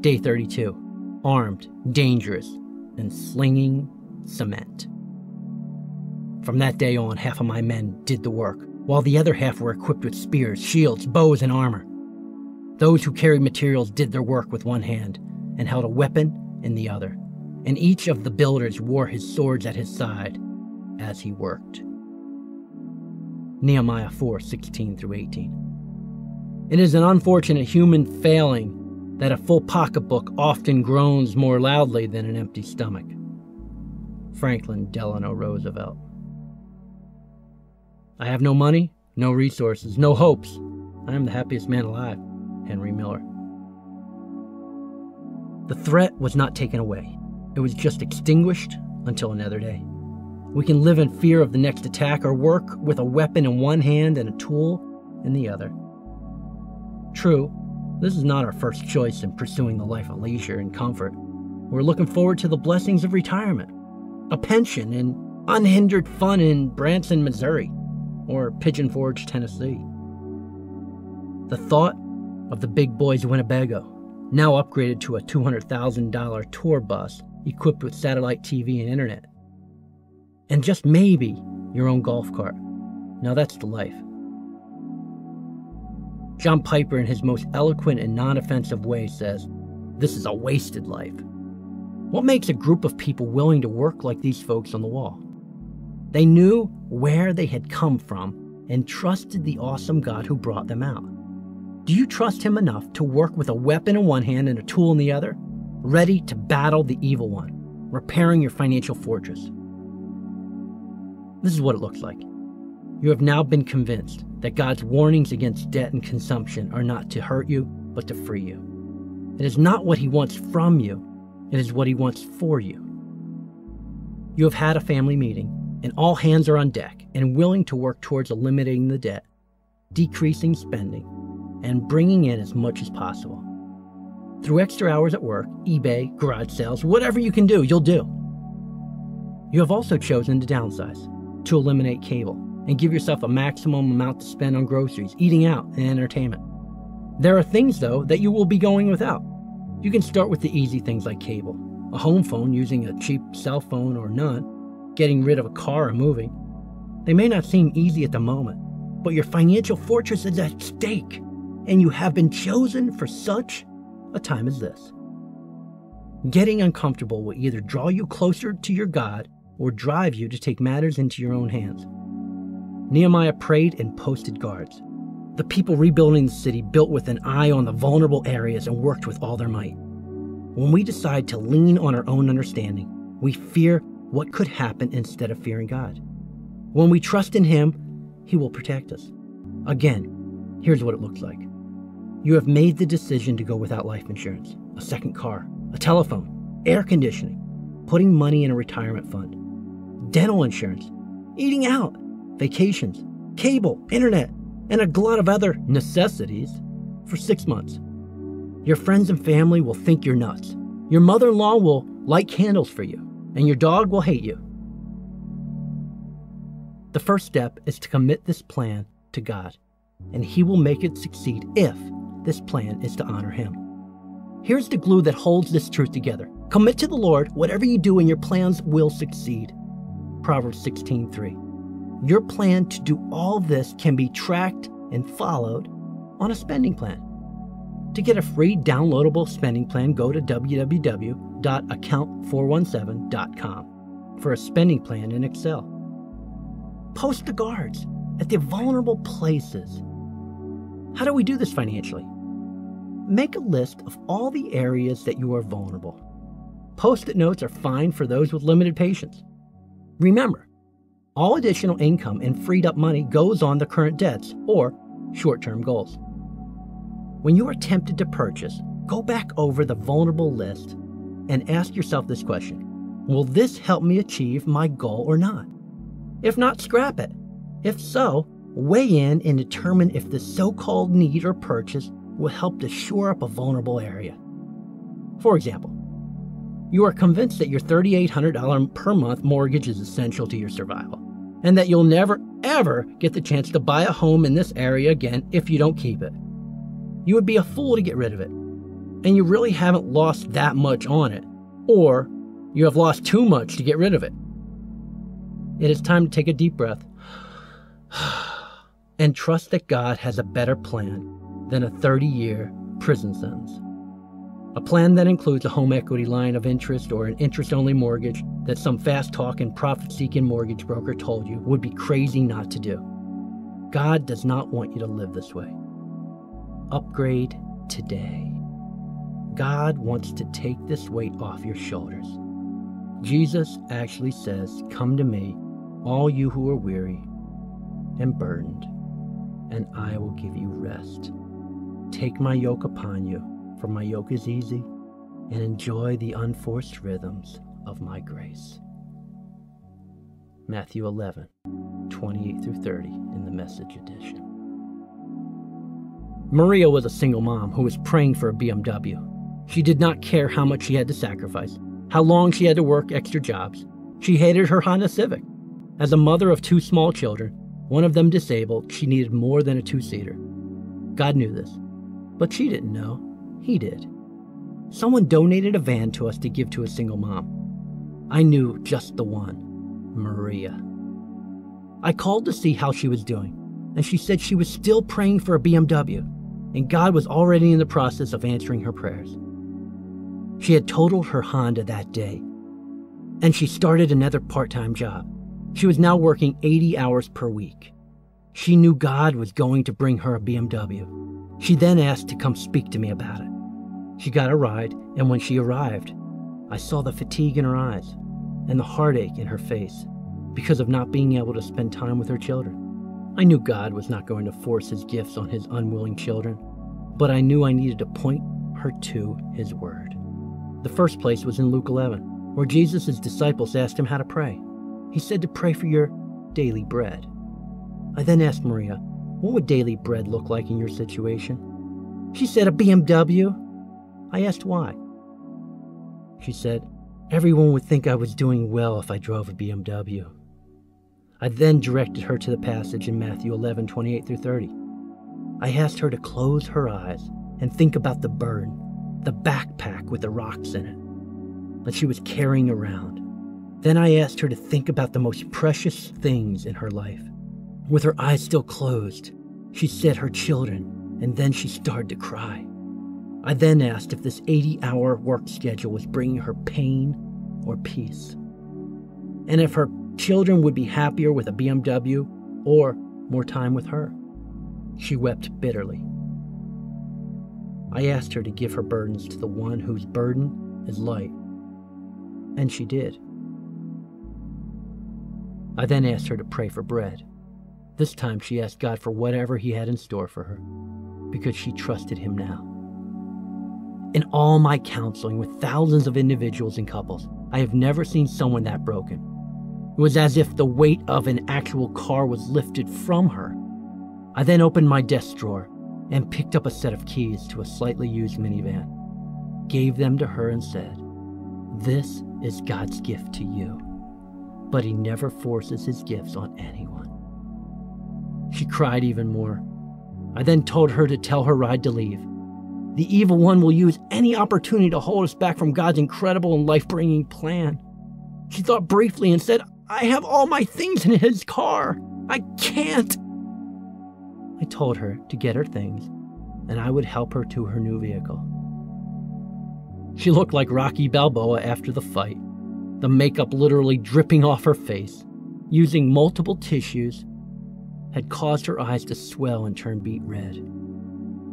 Day 32. Armed, dangerous, and slinging cement. From that day on, half of my men did the work, while the other half were equipped with spears, shields, bows, and armor. Those who carried materials did their work with one hand and held a weapon in the other, and each of the builders wore his swords at his side as he worked. Nehemiah 4:16-18. It is an unfortunate human failing that a full pocketbook often groans more loudly than an empty stomach. Franklin Delano Roosevelt. I have no money, no resources, no hopes. I am the happiest man alive. Henry Miller. The threat was not taken away. It was just extinguished until another day. We can live in fear of the next attack or work with a weapon in one hand and a tool in the other. True, this is not our first choice in pursuing the life of leisure and comfort. We're looking forward to the blessings of retirement, a pension, and unhindered fun in Branson, Missouri, or Pigeon Forge, Tennessee. The thought of the big boys Winnebago, now upgraded to a $200,000 tour bus equipped with satellite TV and internet, and just maybe your own golf cart. Now that's the life. John Piper, in his most eloquent and non-offensive way, says, "This is a wasted life." What makes a group of people willing to work like these folks on the wall? They knew where they had come from and trusted the awesome God who brought them out. Do you trust him enough to work with a weapon in one hand and a tool in the other, ready to battle the evil one, repairing your financial fortress? This is what it looks like. You have now been convinced that God's warnings against debt and consumption are not to hurt you, but to free you. It is not what he wants from you, it is what he wants for you. You have had a family meeting, and all hands are on deck and willing to work towards eliminating the debt, decreasing spending, and bringing in as much as possible. Through extra hours at work, eBay, garage sales, whatever you can do, you'll do. You have also chosen to downsize, to eliminate cable, and give yourself a maximum amount to spend on groceries, eating out, and entertainment. There are things, though, that you will be going without. You can start with the easy things like cable, a home phone using a cheap cell phone or none, getting rid of a car or moving. They may not seem easy at the moment, but your financial fortress is at stake, and you have been chosen for such a time as this. Getting uncomfortable will either draw you closer to your God or drive you to take matters into your own hands. Nehemiah prayed and posted guards. The people rebuilding the city built with an eye on the vulnerable areas and worked with all their might. When we decide to lean on our own understanding, we fear what could happen instead of fearing God. When we trust in him, he will protect us. Again, here's what it looks like. You have made the decision to go without life insurance, a second car, a telephone, air conditioning, putting money in a retirement fund, dental insurance, eating out, vacations, cable, internet, and a glut of other necessities for 6 months. Your friends and family will think you're nuts. Your mother-in-law will light candles for you, and your dog will hate you. The first step is to commit this plan to God, and he will make it succeed if this plan is to honor him. Here's the glue that holds this truth together. Commit to the Lord whatever you do, and your plans will succeed. Proverbs 16:3. Your plan to do all this can be tracked and followed on a spending plan. To get a free downloadable spending plan, go to www.account417.com for a spending plan in Excel. Post the guards at the vulnerable places. How do we do this financially? Make a list of all the areas that you are vulnerable. Post-it notes are fine for those with limited patience. Remember, all additional income and freed up money goes on the current debts or short-term goals. When you are tempted to purchase, go back over the vulnerable list and ask yourself this question: will this help me achieve my goal or not? If not, scrap it. If so, weigh in and determine if the so-called need or purchase will help to shore up a vulnerable area. For example, you are convinced that your $3,800 per month mortgage is essential to your survival, and that you'll never, ever get the chance to buy a home in this area again if you don't keep it. You would be a fool to get rid of it. and you really haven't lost that much on it, or you have lost too much to get rid of it. It is time to take a deep breath and trust that God has a better plan than a 30-year prison sentence. A plan that includes a home equity line of interest or an interest-only mortgage that some fast-talking, profit-seeking mortgage broker told you would be crazy not to do. God does not want you to live this way. Upgrade today. God wants to take this weight off your shoulders. Jesus actually says, "Come to me, all you who are weary and burdened, and I will give you rest. Take my yoke upon you, for my yoke is easy, and enjoy the unforced rhythms of my grace." Matthew 11, 28 through 30 in the Message edition. Maria was a single mom who was praying for a BMW. She did not care how much she had to sacrifice, how long she had to work extra jobs. She hated her Honda Civic. As a mother of 2 small children, one of them disabled, she needed more than a 2-seater. God knew this, but she didn't know. He did. Someone donated a van to us to give to a single mom. I knew just the one, Maria. I called to see how she was doing, and she said she was still praying for a BMW, and God was already in the process of answering her prayers. She had totaled her Honda that day, and she started another part-time job. She was now working 80 hours per week. She knew God was going to bring her a BMW. She then asked to come speak to me about it. She got a ride, and when she arrived, I saw the fatigue in her eyes and the heartache in her face because of not being able to spend time with her children. I knew God was not going to force his gifts on his unwilling children, but I knew I needed to point her to his word. The first place was in Luke 11, where Jesus' disciples asked him how to pray. He said to pray for your daily bread. I then asked Maria, what would daily bread look like in your situation? She said, a BMW. I asked why. She said, everyone would think I was doing well if I drove a BMW. I then directed her to the passage in Matthew 11, 28 through 30. I asked her to close her eyes and think about the burden, the backpack with the rocks in it that she was carrying around. Then I asked her to think about the most precious things in her life. With her eyes still closed, she said her children, and then she started to cry. I then asked if this 80-hour work schedule was bringing her pain or peace, and if her children would be happier with a BMW or more time with her. She wept bitterly. I asked her to give her burdens to the one whose burden is light, and she did. I then asked her to pray for bread. This time she asked God for whatever he had in store for her, because she trusted him now. In all my counseling with thousands of individuals and couples, I have never seen someone that broken. It was as if the weight of an actual car was lifted from her. I then opened my desk drawer and picked up a set of keys to a slightly used minivan, gave them to her and said, "This is God's gift to you, but he never forces his gifts on anyone." She cried even more. I then told her to tell her ride to leave. The evil one will use any opportunity to hold us back from God's incredible and life-bringing plan. She thought briefly and said, "I have all my things in his car. I can't." I told her to get her things, and I would help her to her new vehicle. She looked like Rocky Balboa after the fight, the makeup literally dripping off her face. Using multiple tissues had caused her eyes to swell and turn beet red.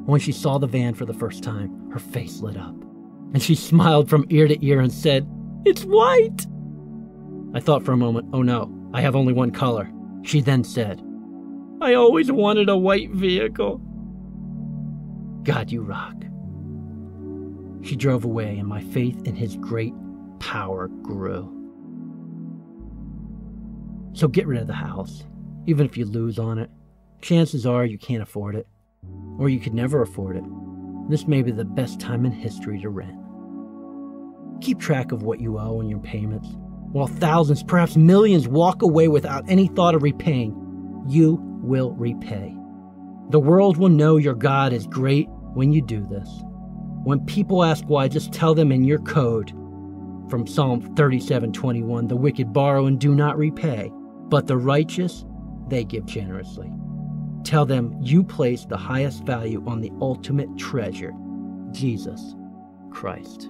When she saw the van for the first time, her face lit up, and she smiled from ear to ear and said, "It's white." I thought for a moment, oh no, I have only one color. She then said, "I always wanted a white vehicle." God, you rock. She drove away, and my faith in his great power grew. So get rid of the house, even if you lose on it. Chances are you can't afford it, or you could never afford it. This may be the best time in history to rent. Keep track of what you owe and your payments. While thousands, perhaps millions, walk away without any thought of repaying, you will repay. The world will know your God is great when you do this. When people ask why, just tell them in your code from Psalm 37:21, the wicked borrow and do not repay, but the righteous, they give generously. Tell them you place the highest value on the ultimate treasure, Jesus Christ.